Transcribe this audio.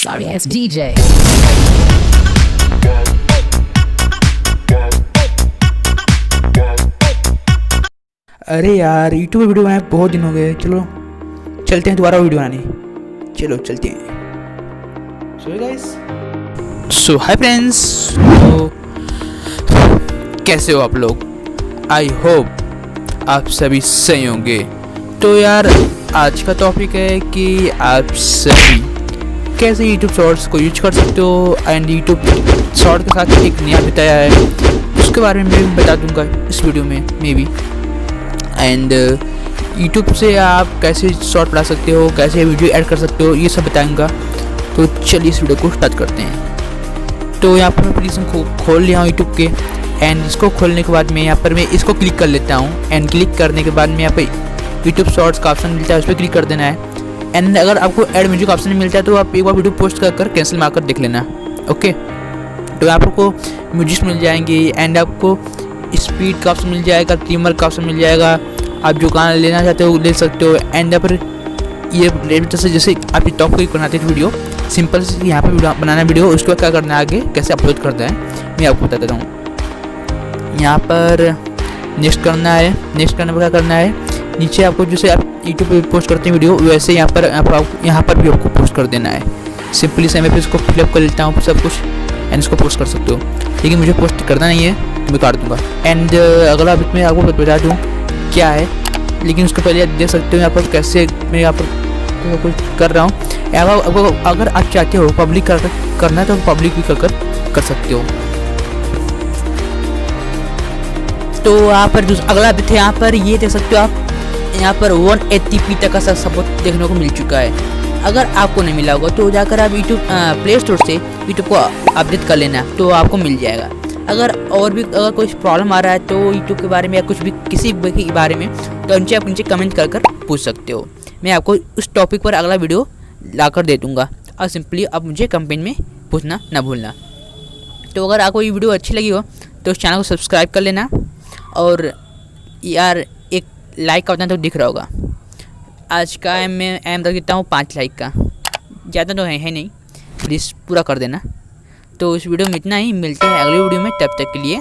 Sorry ass DJ. अरे यार YouTube पे वीडियो बनाए बहुत दिन हो गए। चलो चलते हैं दोबारा वीडियो बनाने। चलो चलते हैं। सो गाइस, सो हाय फ्रेंड्स, कैसे हो आप लोग? आई होप आप सभी सही होंगे। तो यार आज का टॉपिक है कि आप सभी कैसे यूट्यूब शॉर्ट्स को यूज कर सकते हो एंड यूट्यूब शॉर्ट के साथ एक नया बताया है उसके बारे में मैं बता दूंगा इस वीडियो में मे बी। एंड यूट्यूब से आप कैसे शॉर्ट बना सकते हो, कैसे वीडियो ऐड कर सकते हो, ये सब बताऊंगा। तो चलिए इस वीडियो को स्टार्ट करते हैं। तो यहाँ पर मैं एप्लीकेशन को खोल लिया हूँ यूट्यूब के। एंड इसको खोलने के बाद मैं यहाँ पर मैं इसको क्लिक कर लेता हूँ। एंड क्लिक करने के बाद मैं यहाँ पर यूट्यूब शॉर्ट्स का ऑप्शन मिलता है, उस पर क्लिक कर देना है। एंड अगर आपको ऐड म्यूजिक ऑप्शन मिलता है तो आप एक बार वीडियो पोस्ट कर कैंसिल मारकर देख लेना। ओके, तो आपको म्यूजिक मिल जाएंगे एंड आपको स्पीड का ऑप्शन मिल जाएगा, ट्रिमर का ऑप्शन मिल जाएगा। आप जो गाना लेना चाहते हो ले सकते हो। एंड यहाँ पर ये जैसे आप टॉप क्लिक बनाते हैं वीडियो, सिंपल से यहाँ पर बनाना वीडियो, उसके बाद क्या करना है आगे कैसे अपलोड करना है मैं आपको बता देता हूँ। यहाँ पर नेक्स्ट करना है। नेक्स्ट करने पर क्या करना है, नीचे आपको जैसे आप यूट्यूब पे पोस्ट करते हैं वीडियो वैसे यहाँ पर भी आपको पोस्ट कर देना है। सिंपली से मैं फिर इसको फिलअप कर लेता हूँ सब कुछ एंड इसको पोस्ट कर सकते हो। लेकिन मुझे पोस्ट करना नहीं है तो मैं काट दूँगा। एंड अगला मैं आपको बता दूँ क्या है, लेकिन उसको पहले आप देख सकते हो यहाँ पर कैसे मैं यहाँ पर कुछ कर रहा हूँ। अगर आप चाहते हो पब्लिक करना है तो पब्लिक भी कर सकते हो। तो यहाँ पर जो अगला बिट है यहाँ पर ये देख सकते हो आप, यहाँ पर 180p तक का सपोर्ट देखने को मिल चुका है। अगर आपको नहीं मिला होगा तो जाकर आप यूट्यूब प्ले स्टोर से यूट्यूब को अपडेट कर लेना तो आपको मिल जाएगा। अगर कोई प्रॉब्लम आ रहा है तो यूट्यूब के बारे में या कुछ भी किसी के बारे में तो आप नीचे कमेंट कर पूछ सकते हो। मैं आपको उस टॉपिक पर अगला वीडियो लाकर दे दूँगा और सिंपली आप मुझे कमेंट में पूछना ना भूलना। तो अगर आपको ये वीडियो अच्छी लगी हो तो उस चैनल को सब्सक्राइब कर लेना और यार एक लाइक का बटन तो दिख रहा होगा। आज का मैं एम रख देता हूँ 5 लाइक का, ज़्यादा तो है नहीं, प्लीज़ पूरा कर देना। तो इस वीडियो में इतना ही, मिलते हैं अगली वीडियो में, तब तक के लिए